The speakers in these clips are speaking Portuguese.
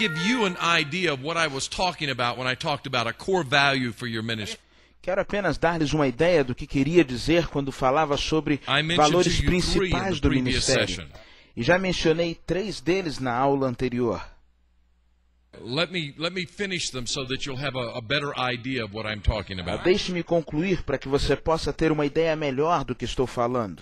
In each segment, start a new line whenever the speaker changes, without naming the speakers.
give you an idea of what I was talking about when I talked about a core value for your ministry.
Quero apenas dar-lhes uma ideia do que queria dizer quando falava sobre valores principais do ministério. E já mencionei 3 deles na aula anterior. Deixe-me concluir para que você possa ter uma ideia melhor do que estou falando.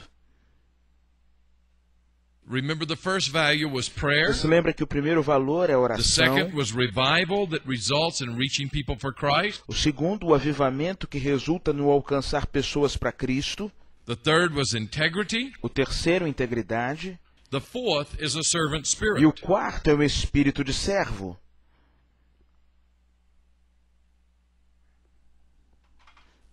Remember, the first value was prayer.
Você lembra que o primeiro valor é a oração.
The second was revival that results in reaching people for Christ.
O segundo, o avivamento que resulta no alcançar pessoas para Cristo.
The third was integrity.
O terceiro, integridade.
The fourth is a servant spirit.
E o quarto é o espírito de servo.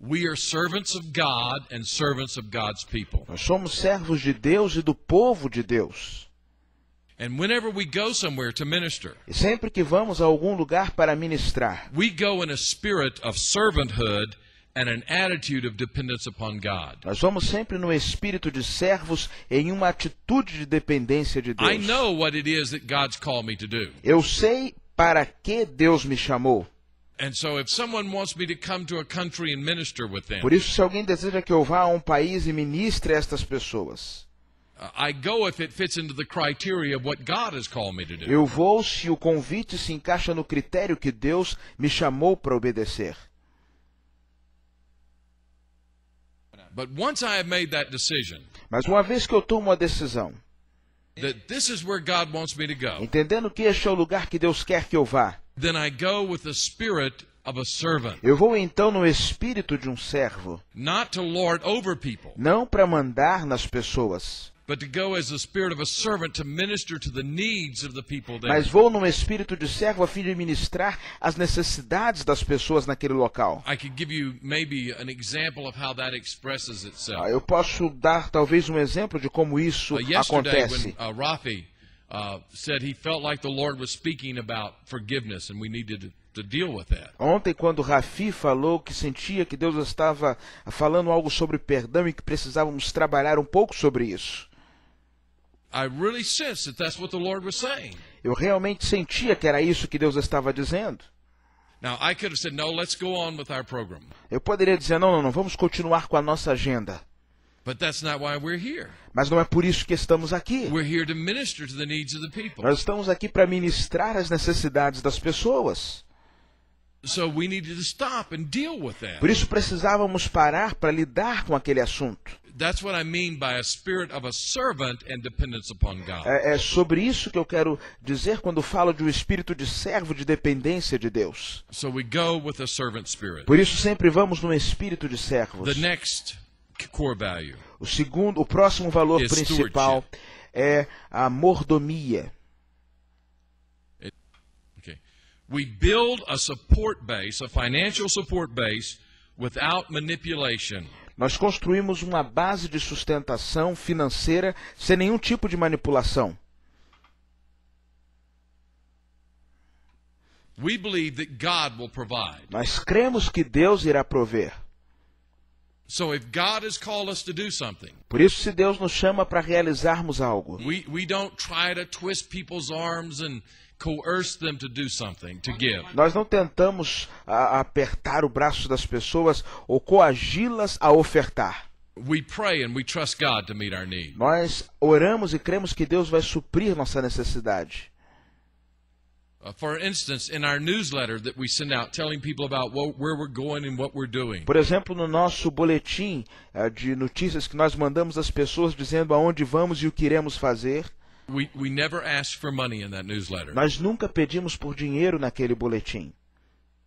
We are servants of God and servants of God's people.
Nós somos servos de Deus e do povo de Deus.
And whenever we go somewhere to minister,
e sempre que vamos a algum lugar para ministrar,
we go in a spirit of servanthood and an attitude of dependence upon God.
Nós vamos sempre no espírito de servos em uma atitude de dependência de Deus.
I know what it is that God's called me to do.
Eu sei para que Deus me chamou.
And so if someone wants me to come to a country and minister with them,
por isso, se alguém deseja que eu vá a um país e ministre a estas pessoas,
I go if it fits into the criteria of what God has called me to do.
Eu vou se o convite se encaixa no critério que Deus me chamou para obedecer.
But once I have made that decision,
mas uma vez que eu tomo a decisão,
that this is where God wants me to go,
entendendo que este é o lugar que Deus quer que eu vá,
then I go with the spirit of a servant.
Eu vou então no espírito de um servo.
Not to lord over people.
Não para mandar nas pessoas.
But to go as the spirit of a servant to minister to the needs of the people there.
Mas vou no espírito de servo a fim de ministrar as necessidades das pessoas naquele local.
I could give you maybe an example of how that expresses itself.
Eu posso dar talvez um exemplo de como isso acontece.
When Rafi said he felt like the Lord was speaking about forgiveness and we needed to deal with that.
Ontem, quando Rafi falou que sentia que Deus estava falando algo sobre perdão e que precisávamos trabalhar um pouco sobre isso.
I really sensed that that's what the Lord was saying.
Eu realmente sentia que era isso que Deus estava dizendo.
Now, I could have said, no, let's go on with our program.
Eu poderia dizer, não, vamos continuar com a nossa agenda.
But that's not why we're here.
Mas não é por isso que estamos aqui.
We're here to minister to the needs of the people.
Nós estamos aqui para ministrar as necessidades das pessoas.
So we needed to stop and deal with that.
Por isso precisávamos parar para lidar com aquele assunto.
That's what I mean by a spirit of a servant and dependence upon God.
É sobre isso que eu quero dizer quando falo de um espírito de servo de dependência de Deus.
So we go with a servant spirit.
Por isso sempre vamos no espírito de servos.
The next core value.
O próximo valor principal é a mordomia.
Okay. We build a support base, a financial support base without manipulation.
Nós construímos uma base de sustentação financeira sem nenhum tipo de manipulação.
We believe that God will provide.
Nós cremos que Deus irá prover.
So if God has called us to do something,
por isso, se Deus nos chama para realizarmos algo,
we don't try to twist people's arms and coerce them to do something, to give.
Nós não tentamos apertar o braço das pessoas ou coagi-las a ofertar.
We pray and we trust God to meet our need.
Nós oramos e cremos que Deus vai suprir nossa necessidade.
For instance, in our newsletter that we send out telling people about where we're going and what we're doing.
Por exemplo, no nosso boletim de notícias que nós mandamos às pessoas dizendo aonde vamos e o que iremos fazer.
We never ask for money in that newsletter.
Nós nunca pedimos por dinheiro naquele boletim.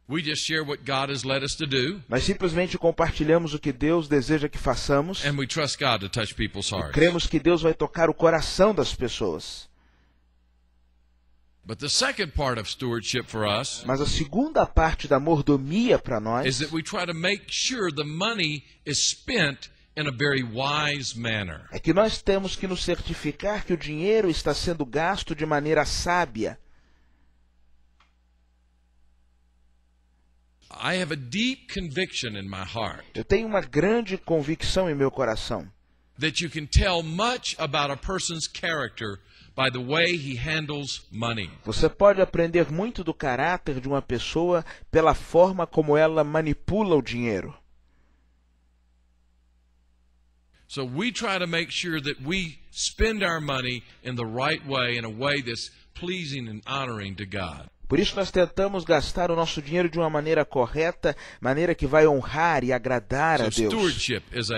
We just share what God has led us to do.
Nós simplesmente compartilhamos o que Deus deseja que façamos.
And we trust God to touch people's hearts.
E cremos que Deus vai tocar o coração das pessoas.
But the second part of stewardship for us,
mas a segunda parte da mordomia para nós,
is that we try to make sure the money is spent in a very wise manner.
É que nós temos que nos certificar que o dinheiro está sendo gasto de maneira sábia.
I have a deep conviction in my heart.
Eu tenho uma grande convicção em meu coração.
That you can tell much about a person's character by the way he handles money.
Você pode aprender muito do caráter de uma pessoa pela forma como ela manipula o dinheiro.
So we try to make sure that we spend our money in the right way, in a way that's pleasing and honoring to God.
Por isso nós tentamos gastar o nosso dinheiro de uma maneira correta, maneira que vai honrar e agradar a Deus.
Stewardship is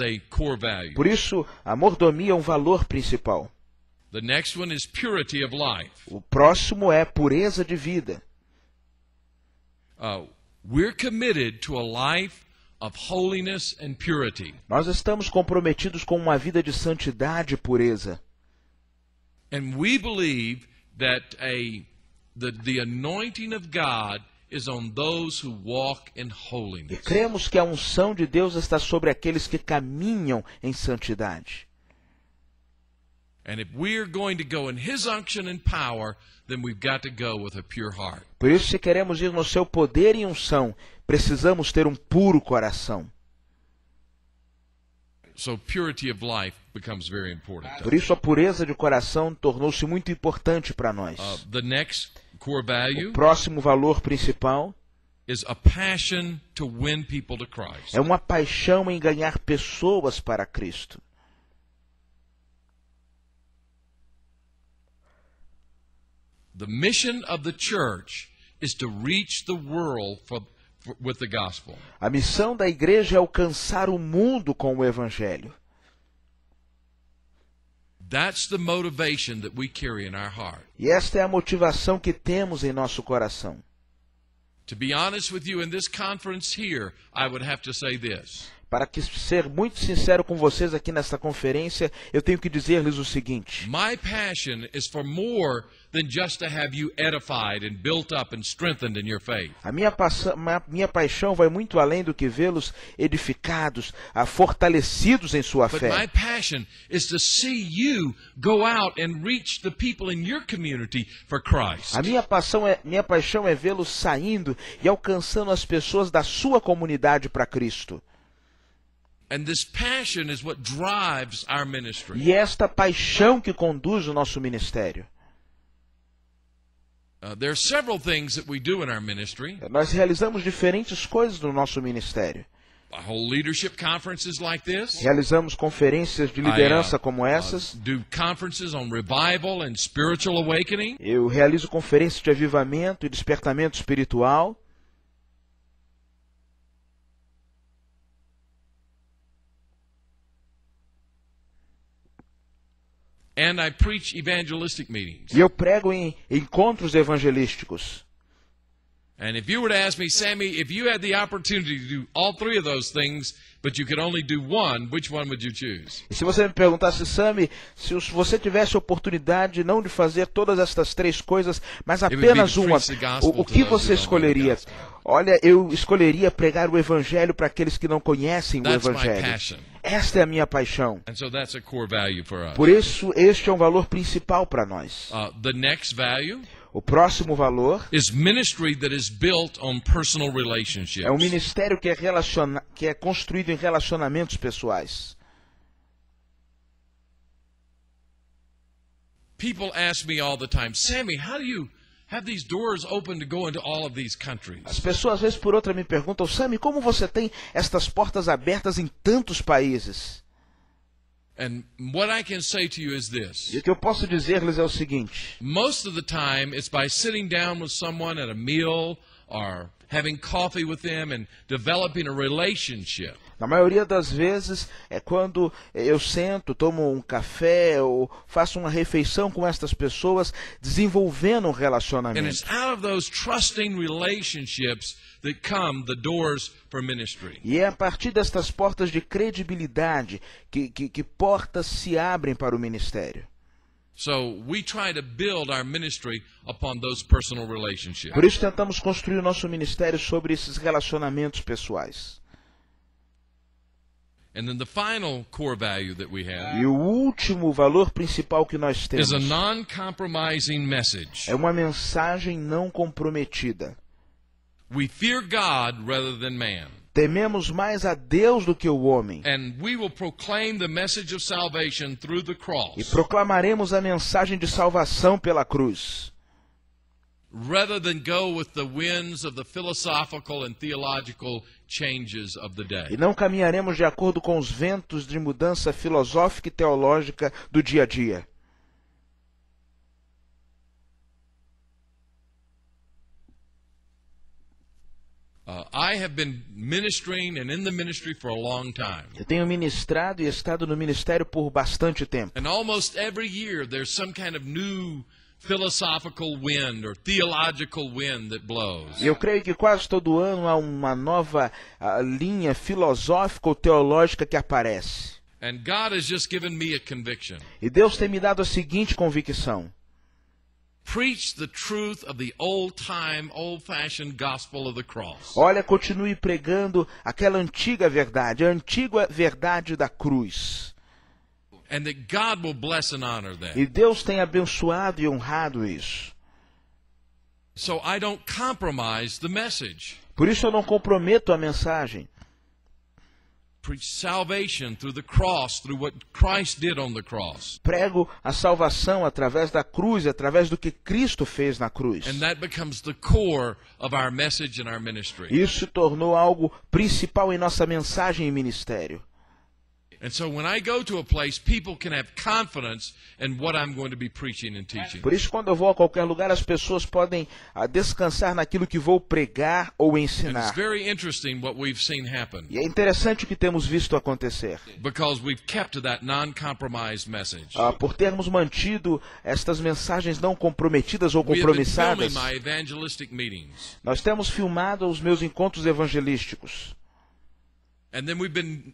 a core value.
Por isso, a mordomia é um valor principal.
The next one is purity of life.
O próximo é pureza de vida.
We're committed to a life of holiness and purity.
Nós estamos comprometidos com uma vida de santidade e pureza.
And we believe that the anointing of God is on those who walk in holiness.
E cremos que a unção de Deus está sobre aqueles que caminham em santidade.
And if we're going to go in His unction and power, then we've got to go with a pure heart.
Por isso, se queremos ir no seu poder e unção, precisamos ter um puro coração.
So purity of life becomes very important.
Por isso, a pureza de coração tornou-se muito importante para nós.
The next core value,
o próximo valor principal,
is a passion to win people to Christ.
É uma paixão em ganhar pessoas para Cristo.
The mission of the church is to reach the world with the gospel.
A missão da igreja é alcançar o mundo com o evangelho.
That's the motivation that we carry in our heart.
E esta é a motivação que temos em nosso coração.
To be honest with you, in this conference here, I would have to say this.
Para ser muito sincero com vocês aqui nesta conferência, eu tenho que dizer-lhes o seguinte.
My passion is for more than just to have you edified and built up and strengthened in your faith.
A minha paixão vai muito além do que vê-los edificados, fortalecidos em sua fé.
But my passion is to see you go out and reach the people in your community for Christ.
A minha paixão é vê-los saindo e alcançando as pessoas da sua comunidade para Cristo.
And this passion is what drives our ministry.
E é esta paixão que conduz o nosso ministério.
There are several things that we do in our ministry.
Nós realizamos diferentes coisas no nosso ministério.
I hold leadership conferences like this.
Realizamos conferências de liderança como essas.
Do conferences on revival and spiritual awakening.
Eu realizo conferências de avivamento e despertamento espiritual.
And I preach evangelistic meetings.
E eu prego em encontros evangelísticos.
And if you were to ask me, Sammy, if you had the opportunity to do all three of those things, but you could only do one, which one would you choose?
E se você me perguntasse, Sammy, se você tivesse a oportunidade não de fazer todas estas três coisas, mas apenas uma, o que você escolheria? Olha, eu escolheria pregar o evangelho para aqueles que não conhecem o evangelho. Esta é a minha paixão. Por isso, este é um valor principal para nós.
The next value
o próximo valor
is ministry that is built on personal relationships.
É um ministério que é construído em relacionamentos pessoais.
People ask me all the time, Sammy, how do you have these doors open to go into all of these countries?
As pessoas, vez por outra, me perguntam, Sammy, como você tem estas portas abertas em tantos países?
And what I can say to you is this.
E o que eu posso dizer-lhes é o seguinte.
Most of the time it's by sitting down with someone at a meal or having coffee with them and developing a relationship.
Na maioria das vezes é quando eu sento, tomo um café ou faço uma refeição com estas pessoas, desenvolvendo um relacionamento.
And it's out of those trusting relationships that come the doors for ministry.
E é a partir destas portas de credibilidade que portas se abrem para o ministério.
So we try to build our ministry upon those personal relationships.
Por isso tentamos construir o nosso ministério sobre esses relacionamentos pessoais.
And then the final core value that we have
e o último valor principal que nós temos
is a non-compromising message.
É uma mensagem não comprometida.
We fear God rather than man.
Tememos mais a Deus do que o homem.
And we will proclaim the message of salvation through the cross.
E proclamaremos a mensagem de salvação pela cruz.
Rather than go with the winds of the philosophical and theological changes of the day.
E não caminharemos de acordo com os ventos de mudança filosófica e teológica do dia a dia.
I have been ministering and in the ministry for a long time.
Eu tenho ministrado e estado no ministério por bastante tempo.
And almost every year there's some kind of new philosophical wind or theological wind that blows.
E eu creio que quase todo ano há uma nova linha filosófica ou teológica que aparece.
And God has just given me a conviction.
E Deus tem me dado a seguinte convicção:
Preach the truth of the old-time, old-fashioned gospel of the cross.
Olha, continue pregando aquela antiga verdade, a antiga verdade da cruz.
And that God will bless and honor that.
E Deus tem abençoado e honrado isso.
So I don't compromise the message.
Por isso eu não comprometo a mensagem.
Preach salvation through the cross, through what Christ did on the cross.
Prego a salvação através da cruz, através do que Cristo fez na cruz.
And that becomes the core of our message and our ministry.
Isso se tornou algo principal em nossa mensagem e ministério.
And so when I go to a place, people can have confidence in what I'm going to be preaching and teaching.
Por isso, quando eu vou a qualquer lugar, as pessoas podem descansar naquilo que vou pregar ou
And it's
ensinar.
very interesting what we've seen happen.
E é interessante o que temos visto acontecer.
Because we've kept to that non-compromised message.
Por termos mantido estas mensagens não comprometidas ou
We have been filming
compromissadas,
my evangelistic meetings.
nós temos filmado os meus encontros evangelísticos.
And then we've been,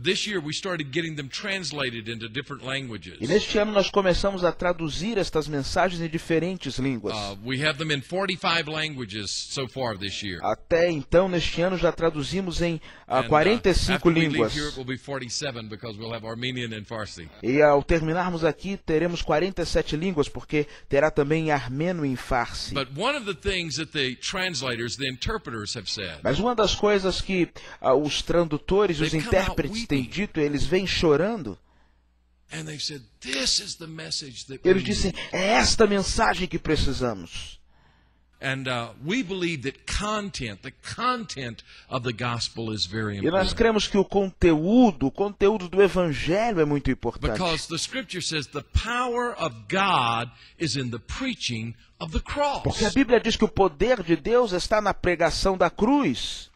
this year we started getting them translated into different languages.
E neste ano nós começamos a traduzir estas mensagens em diferentes línguas.
We have them in 45 languages so far this year.
Até então, neste ano, já traduzimos em
And,
45
after we leave
línguas.
here, it will be 47 because we'll have Armenian and Farsi.
E ao terminarmos aqui, teremos 47 línguas, porque terá também armeno e farsi.
But one of the things that the translators, the interpreters have said,
Mas uma das coisas que os tradutores e os
They've come out
intérpretes têm
weeping.
dito, eles vêm chorando.
and they've said, this is the message that
Eles
we
dizem,
need.
é esta mensagem que precisamos.
And we believe that the content of the gospel is very
E nós
important.
cremos que o conteúdo do evangelho é muito importante.
Because the scripture says the power of God is in the preaching of the cross.
Porque a Bíblia diz que o poder de Deus está na pregação da cruz.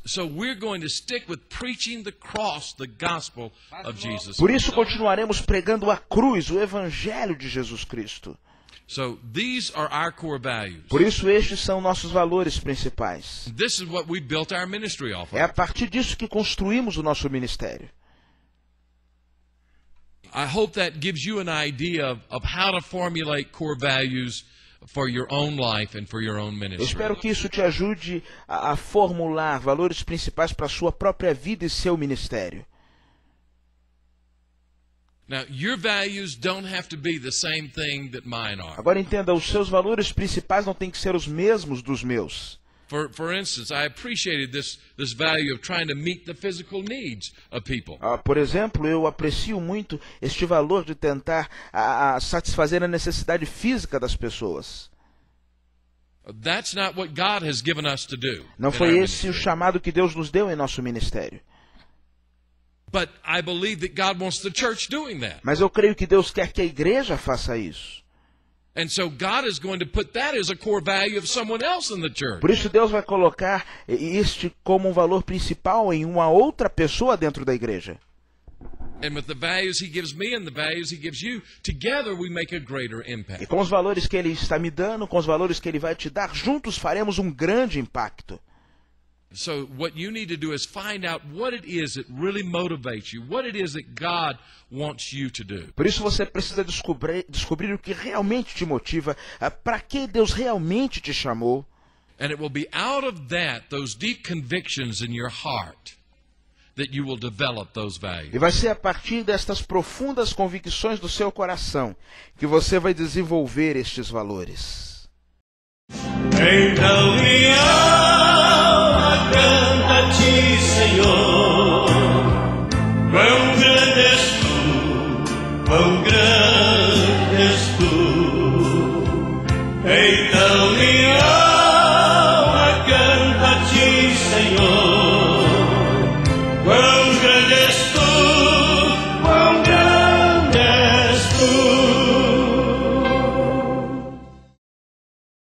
So we're going to stick with preaching the cross, the gospel of Jesus.
Por isso continuaremos pregando a cruz, o evangelho de Jesus Cristo.
So these are our core values.
Por isso estes são nossos valores principais.
This is what we built our ministry off
É a
of.
partir disso que construímos o nosso ministério.
I hope that gives you an idea of how to formulate core values for your own life and for your own
Eu
ministry.
espero que isso te ajude a formular valores principais para a sua própria vida e seu ministério.
Now, your values don't have to be the same thing that mine are.
Agora entenda, os seus valores principais não têm que ser os mesmos dos meus.
For instance, I appreciated this value of trying to meet the physical needs of people.
Por exemplo, eu aprecio muito este valor de tentar satisfazer a necessidade física das pessoas.
That's not what God has given us to do.
Não
in
foi
our
esse o
ministry.
chamado que Deus nos deu em nosso ministério.
But I believe that God wants the church doing that.
Mas eu creio que Deus quer que a igreja faça isso.
And so God is going to put that as a core value of someone else in the church.
Por isso Deus vai colocar este como um valor principal em uma outra pessoa dentro da igreja.
And with the values He gives me and the values He gives you, together we make a greater
E
impact.
com os valores que Ele está me dando, com os valores que Ele vai te dar, juntos faremos um grande impacto.
So what you need to do is find out what it is that really motivates you, what it is that God wants you to do.
Por isso você precisa descobrir o que realmente te motiva, para que Deus realmente te chamou.
And it will be out of that, those deep convictions in your heart, that you will develop those values.
E vai ser a partir destas profundas convicções do seu coração que você vai desenvolver estes valores.
Então minha alma canta-te és tu, quão grande és tu, então